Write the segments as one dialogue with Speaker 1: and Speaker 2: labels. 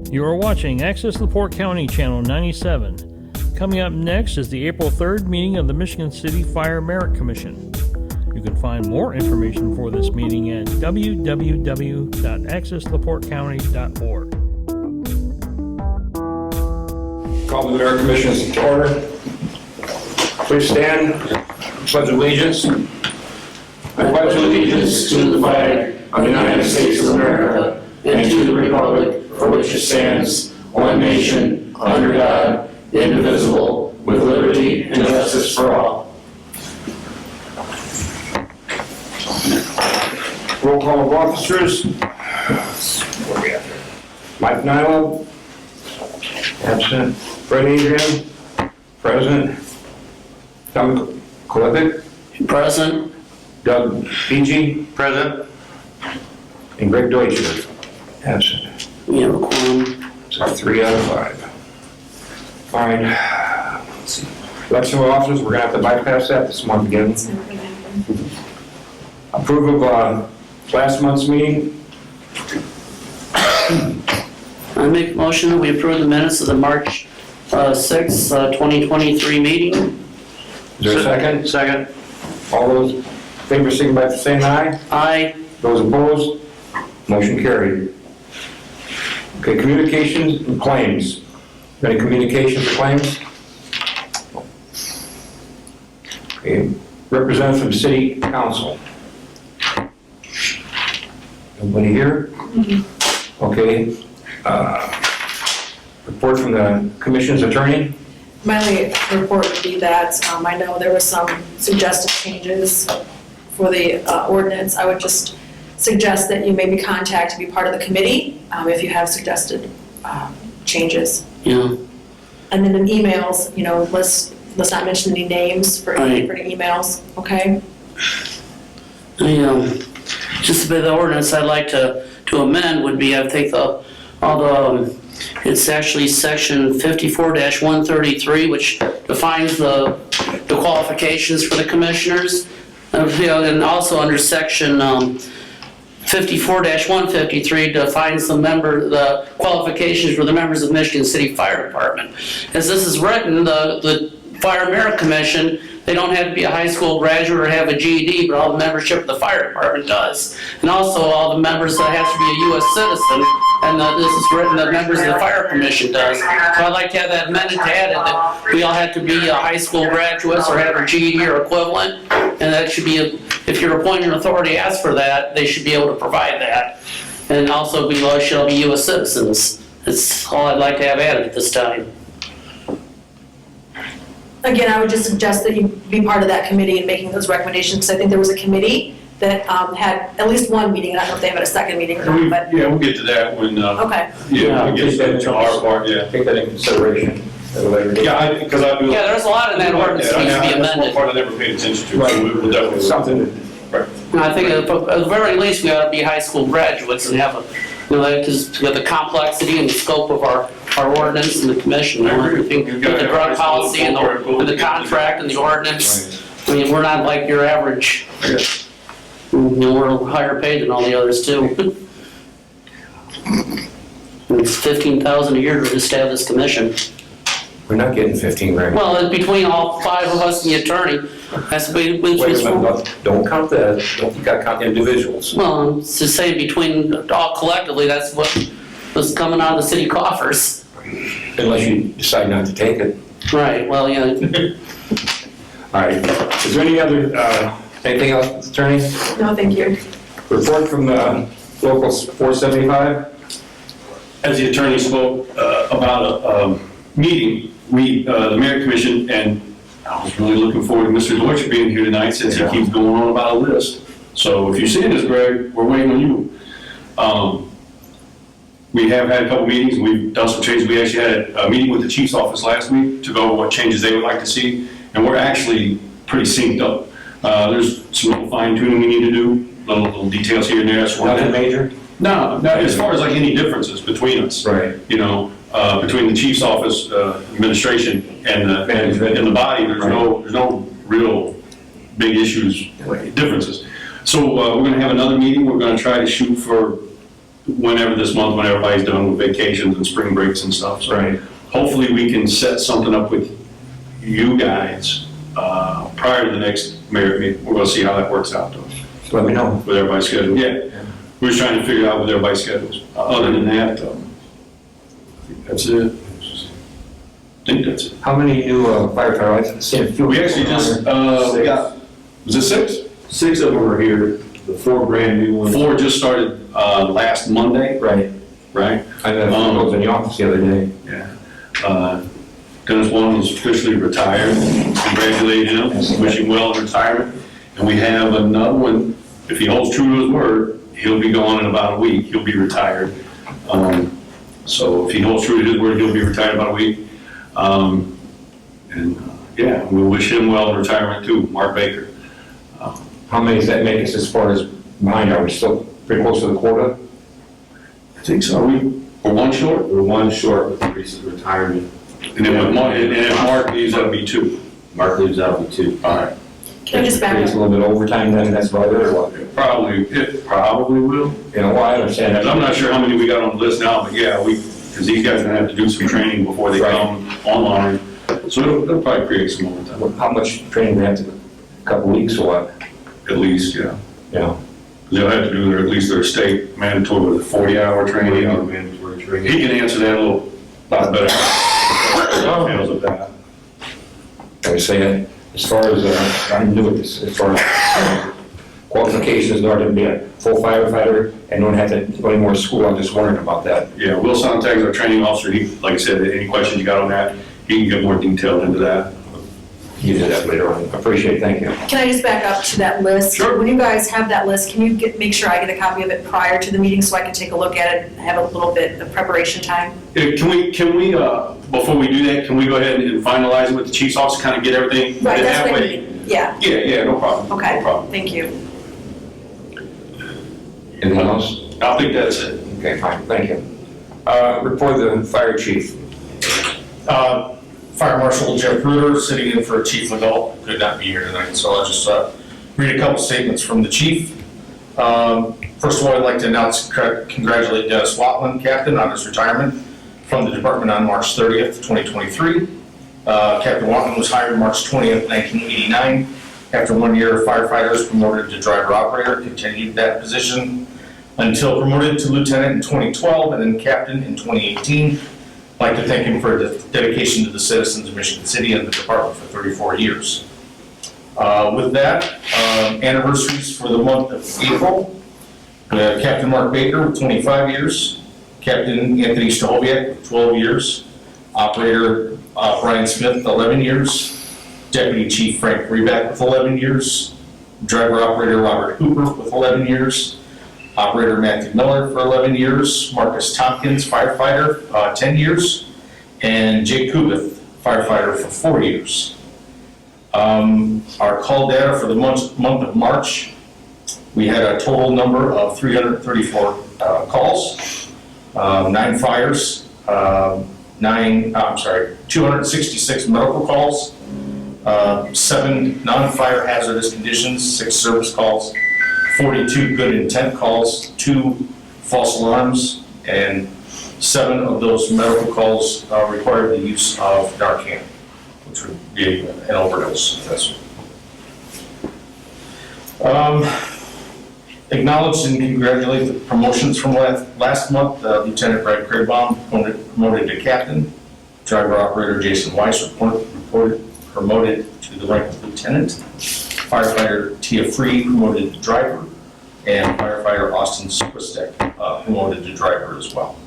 Speaker 1: You are watching Access LaPorte County Channel 97. Coming up next is the April 3rd meeting of the Michigan City Fire Merit Commission. You can find more information for this meeting at www.accesslaportecounty.org.
Speaker 2: Call the Merit Commission to order. Please stand. Pledge allegiance. I pledge allegiance to the flag of the United States of America and to the republic for which it stands, one nation, under God, indivisible, with liberty and justice for all. Roll call of officers. Mike Nyla. Absent. Fred Adrian. Present. Tom Kolevic.
Speaker 3: Present.
Speaker 2: Doug Beege. Present. And Greg Deutscher. Absent.
Speaker 3: We have a quorum.
Speaker 2: So 3 out of 5. All right. Let's see. Election of officers, we're going to have to bypass that this month again. Approval of last month's meeting.
Speaker 3: I make a motion that we approve the minutes of the March 6th, 2023 meeting.
Speaker 2: Is there a second?
Speaker 3: Second.
Speaker 2: All those in favor signify by saying aye.
Speaker 3: Aye.
Speaker 2: Those opposed? Motion carried. Okay, communications and claims. Any communications or claims? Okay, representative from City Council. Nobody here? Okay. Report from the Commission's attorney.
Speaker 4: My only report would be that I know there were some suggested changes for the ordinance. I would just suggest that you maybe contact to be part of the committee if you have suggested changes.
Speaker 3: Yeah.
Speaker 4: And then in emails, you know, let's not mention any names for any emails, okay?
Speaker 3: Just a bit of the ordinance I'd like to amend would be, I think it's actually section 54-133, which defines the qualifications for the commissioners. And also under section 54-153 defines the qualifications for the members of Michigan City Fire Department. As this is written, the Fire Merit Commission, they don't have to be a high school graduate or have a GED, but all the membership of the fire department does. And also all the members that have to be a U.S. citizen, and this is written that members of the Fire Commission does. So I'd like to have that amended to add it, that we all have to be high school graduates or have a GED or equivalent, and that should be, if your appointing authority asks for that, they should be able to provide that. And also we all shall be U.S. citizens. That's all I'd like to have added at this time.
Speaker 4: Again, I would just suggest that you be part of that committee in making those recommendations. I think there was a committee that had at least one meeting. I don't know if they have a second meeting or not, but.
Speaker 5: Yeah, we'll get to that when,
Speaker 4: Okay.
Speaker 5: yeah, we get to our part, yeah.
Speaker 2: Take that into consideration at a later date.
Speaker 5: Yeah, because I do.
Speaker 3: Yeah, there's a lot in that ordinance that needs to be
Speaker 5: That's one
Speaker 3: amended.
Speaker 5: part I never paid attention to, so
Speaker 2: Right.
Speaker 5: we will definitely.
Speaker 2: Something.
Speaker 5: Right.
Speaker 3: And I think at the very least, we ought to be high school graduates and have because of the complexity and the scope of our ordinance and the commission and everything, with the drug policy and the contract and the ordinance. I mean, we're not like your average, we're higher paid than all the others too. And it's $15,000 a year to establish this commission.
Speaker 2: We're not getting 15 grand.
Speaker 3: Well, it's between all 5 of us and the attorney. That's
Speaker 2: Wait a minute, don't count that. You gotta count individuals.
Speaker 3: well, it's just saying between all collectively, that's what was coming out of the city coffers.
Speaker 2: Unless you decide not to take it.
Speaker 3: Right, well, yeah.
Speaker 2: All right. Is there any other, anything else, attorney?
Speaker 4: No, thank you.
Speaker 2: Report from the local 475?
Speaker 5: As the attorney spoke about a meeting, the Merit Commission, and I was really looking forward to Mr. Deutscher being here tonight since he keeps going on about a list. So if you're seeing this, Greg, we're waiting on you. We have had a couple meetings, and we've done some changes. We actually had a meeting with the chief's office last week to go over what changes they would like to see, and we're actually pretty synced up. There's some little fine tuning we need to do, little details here and there. So
Speaker 2: Nothing major?
Speaker 5: No, as far as like any differences between us.
Speaker 2: Right.
Speaker 5: You know, between the chief's office, administration, and the body, there's no real big issues, differences. So we're going to have another meeting. We're going to try to shoot for whenever this month, when everybody's done with vacations and spring breaks and stuff. So
Speaker 2: Right.
Speaker 5: hopefully we can set something up with you guys prior to the next mayor meeting. We're gonna see how that works out though,
Speaker 2: Let me know.
Speaker 5: with everybody's schedule. Yeah, we're just trying to figure out with everybody's schedules. Other than that, I think that's it. I think that's it.
Speaker 2: How many new firefighters? I've seen a few.
Speaker 5: We actually just, we got, was it 6?
Speaker 6: 6 of them are here, the 4 brand new ones.
Speaker 5: 4 just started last Monday,
Speaker 2: Right.
Speaker 5: right?
Speaker 2: I was in the office the other day.
Speaker 5: Yeah. Dennis Wallen is officially retired. Congratulate him, wish him well in retirement. And we have another one, if he holds true to his word, he'll be gone in about a week, he'll be retired. So if he holds true to his word, he'll be retired in about a week. Yeah, we wish him well in retirement too, Mark Baker.
Speaker 2: How many does that make us as far as behind? Are we still pretty close to the quota?
Speaker 5: I think so, we're 1 short?
Speaker 6: We're 1 short with the recent retirement.
Speaker 5: And then with Mark, and if Mark leaves, that'll be 2.
Speaker 6: Mark leaves out with 2.
Speaker 5: All right.
Speaker 4: Can I just back
Speaker 2: Creates
Speaker 4: up?
Speaker 2: a little bit of overtime then, that's about it, or what?
Speaker 5: It probably will.
Speaker 2: You know, well, I understand that.
Speaker 5: I'm not sure how many we got on the list now, but yeah, because these guys are gonna have to do some training before they come online. So it'll probably create some overtime,
Speaker 2: How much training do they have to, a couple weeks or what?
Speaker 5: at least, yeah.
Speaker 2: You know?
Speaker 5: They'll have to do at least their state mandatory with 40-hour training.
Speaker 6: Mandatory training.
Speaker 5: He can answer that a little lot better. Details of that.
Speaker 2: I would say that as far as, I'm new at this, as far as qualifications in order to be a full firefighter and don't have to go any more school, I'm just wondering about that.
Speaker 5: Yeah, Will Sontag's our training officer. He, like I said, any questions you got on that, he can get more detailed into that.
Speaker 2: You do that later on. Appreciate it, thank you.
Speaker 4: Can I just back up to that list?
Speaker 5: Sure.
Speaker 4: When you guys have that list, can you make sure I get a copy of it prior to the meeting so I can take a look at it and have a little bit of preparation time?
Speaker 5: Can we, before we do that, can we go ahead and finalize it with the chief's office, kind of get everything?
Speaker 4: Right, that's
Speaker 5: that
Speaker 4: what I
Speaker 5: way?
Speaker 4: mean. Yeah,
Speaker 5: Yeah, no problem.
Speaker 4: okay,
Speaker 5: No problem.
Speaker 4: thank you.
Speaker 2: Anything else?
Speaker 5: I think that's it.
Speaker 2: Okay, fine, thank you. Report the fire chief.
Speaker 7: Fire Marshal Jeff Bruder, sitting in for Chief Legault, could not be here tonight, so I'll just read a couple statements from the chief. First of all, I'd like to announce, congratulate Dennis Watland, Captain, on his retirement from the department on March 30th, 2023. Captain Watland was hired March 20th, 1989. After 1 year, firefighters promoted to driver operator, continued that position until promoted to lieutenant in 2012 and then captain in 2018. I'd like to thank him for his dedication to the citizens of Michigan City and the department for 34 years. With that, anniversaries for the month of April. We have Captain Mark Baker with 25 years, Captain Anthony Stahoviak with 12 years, Operator Brian Smith, 11 years, Deputy Chief Frank Reback with 11 years, Driver Operator Robert Hooper with 11 years, Operator Matthew Miller for 11 years, Marcus Tompkins, firefighter, 10 years, and Jake Kubith, firefighter for 4 years. Our call data for the month of March, we had a total number of 334 calls, 9 fires, 266 medical calls, 7 non-fire hazardous conditions, 6 service calls, 42 good intent calls, 2 false alarms, and 7 of those medical calls required the use of Narcan, which would be an overdose. Acknowledge and congratulate the promotions from last month. Lieutenant Brad Craybaum promoted to captain. Driver operator Jason Weiss promoted to the rank of lieutenant. Firefighter Tia Free promoted to driver. And firefighter Austin Superstek promoted to driver as well.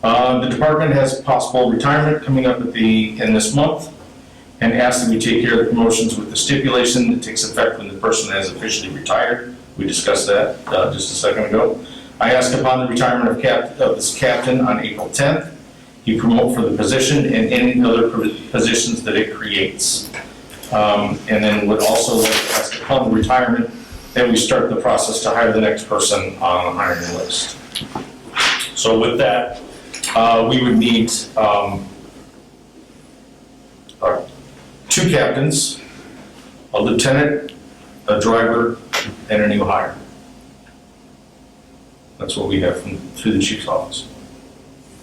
Speaker 7: The department has possible retirement coming up in this month and asks that we take care of the promotions with the stipulation that takes effect when the person has officially retired. We discussed that just a second ago. I ask upon the retirement of this captain on April 10th, he promote for the position and any other positions that it creates. And then would also like to ask upon the retirement that we start the process to hire the next person on the hiring list. So with that, we would need 2 captains, a lieutenant, a driver, and a new hire. That's what we have through the chief's office.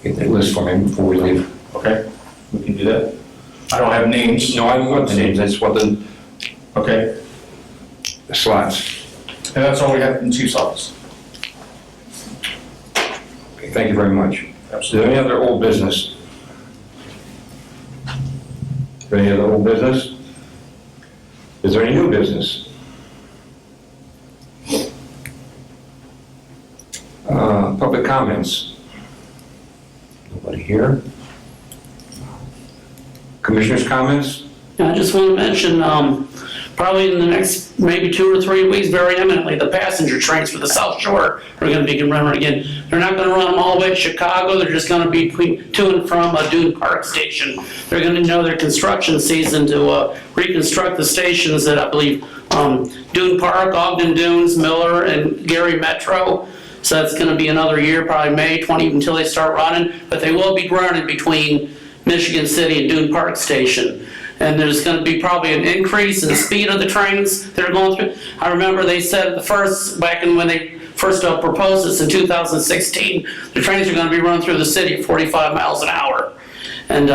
Speaker 2: Get that list for me before we leave.
Speaker 7: Okay? We can do that. I don't have names.
Speaker 2: No, I don't want the names, I just want
Speaker 7: Okay?
Speaker 2: the slots.
Speaker 7: And that's all we have from the chief's office.
Speaker 2: Okay, thank you very much. Is there any other old business? Is there any other old business? Is there any new business? Public comments? Nobody here? Commissioners' comments?
Speaker 3: I just want to mention, probably in the next maybe 2 or 3 weeks, very imminently, the passenger trains for the South Shore are going to be running again. They're not going to run them all the way to Chicago, they're just going to be to and from Dune Park Station. They're going to know their construction season to reconstruct the stations that I believe Dune Park, Ogden Dunes, Miller, and Gary Metro. So that's going to be another year, probably May 20, until they start running. But they will be running between Michigan City and Dune Park Station. And there's going to be probably an increase in the speed of the trains that are going through. I remember they said back when they first proposed this in 2016, the trains are going to be running through the city at 45 miles an hour. And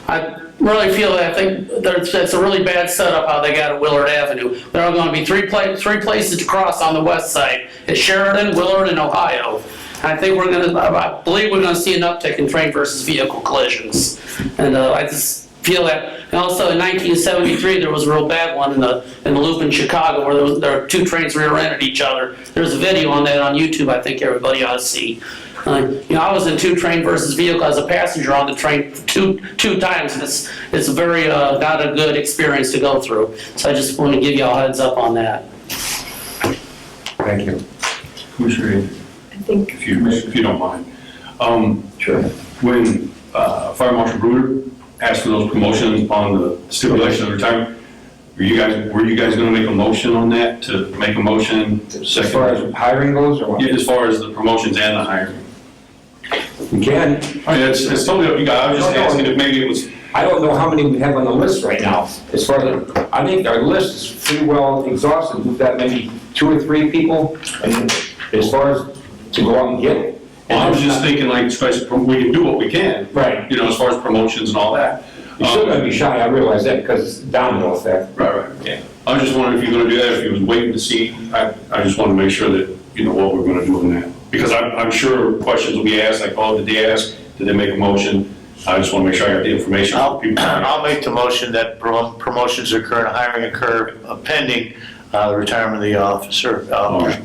Speaker 3: I really feel that I think that's a really bad setup how they got at Willard Avenue. There are going to be three places to cross on the west side. It's Sheridan, Willard, and Ohio. I think I believe we're gonna see an uptick in train versus vehicle collisions. And I just feel that, and also in 1973, there was a real bad one in the loop in Chicago where there were 2 trains rear-ended each other. There's a video on that on YouTube I think everybody ought to see. I was in 2 train versus vehicle as a passenger on the train two times, and it's a very not a good experience to go through. So I just want to give you all a heads up on that.
Speaker 2: Thank you.
Speaker 5: Commissioner Reed,
Speaker 4: I think,
Speaker 5: if you don't mind.
Speaker 2: Sure.
Speaker 5: When Fire Marshal Bruder asked for those promotions on the stipulation of retirement, were you guys going to make a motion on that, to make a motion?
Speaker 2: As far as hiring goes, or what?
Speaker 5: Yeah, as far as the promotions and the hiring.
Speaker 2: We can.
Speaker 5: I mean, it's totally up to you guys. I was just asking if maybe it was,
Speaker 2: I don't know how many we have on the list right now. As far as, I think our list is pretty well exhausted. We've got maybe 2 or 3 people, and as far as to go out and get.
Speaker 5: well, I was just thinking like, we can do what we can.
Speaker 2: Right.
Speaker 5: As far as promotions and all that.
Speaker 2: You're still gonna be shy, I realize that, because it's domino effect.
Speaker 5: Right, yeah. I was just wondering if you're gonna do that, if you was waiting to see, I just wanna make sure that, what we're gonna do in that. Because I'm sure questions will be asked, like, did they ask, did they make a motion? I just wanna make sure I got the information.
Speaker 8: I'll make the motion that promotions occur and hiring occur pending the retirement of the officer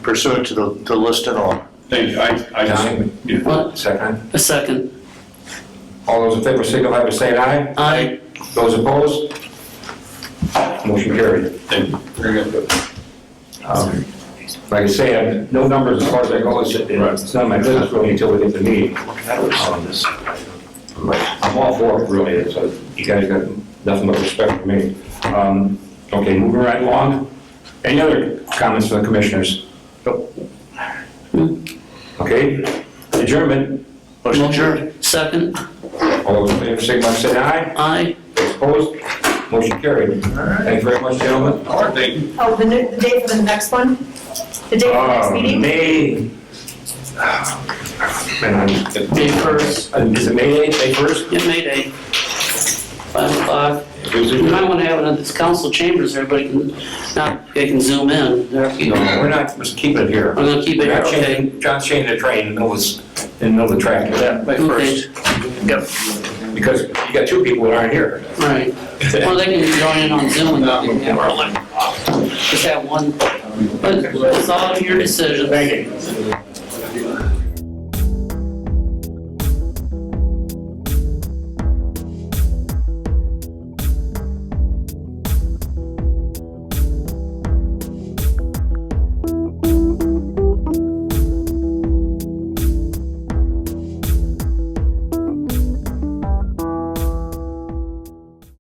Speaker 8: pursuant to the list and all.
Speaker 5: Thank you, I just, yeah.
Speaker 3: What?
Speaker 2: Second.
Speaker 3: A second.
Speaker 2: All those in favor signify by saying aye.
Speaker 3: Aye.
Speaker 2: Those opposed? Motion carried.
Speaker 5: Thank you. Very good.
Speaker 2: Like I say, I have no numbers as far as I go, it's none of my business really until we get to the meeting. I'm all for it, really, so you guys got nothing but respect for me. Okay, moving right along. Any other comments from the commissioners? Okay, adjournment.
Speaker 8: Motion adjourned.
Speaker 3: Second.
Speaker 2: All those in favor signify by saying aye.
Speaker 3: Aye.
Speaker 2: Those opposed? Motion carried. Thank you very much, gentlemen.
Speaker 5: All right, thank you.
Speaker 4: oh, the date for the next one? The date for the next meeting?
Speaker 2: May.
Speaker 3: May 1st.
Speaker 2: Is it May 8th, May 1st?
Speaker 3: Yeah, May Day. 5 o'clock. You might want to have it in this council chambers, everybody they can zoom in.
Speaker 2: No, we're not, let's keep it here.
Speaker 3: I'm gonna keep it here, okay.
Speaker 2: John's changing the train in the middle of the track.
Speaker 8: May 1st.
Speaker 2: Yep. Because you got 2 people that aren't here.
Speaker 3: Right. Or they can join in on Zoom and just have one. But it's all your decision.
Speaker 2: Thank you.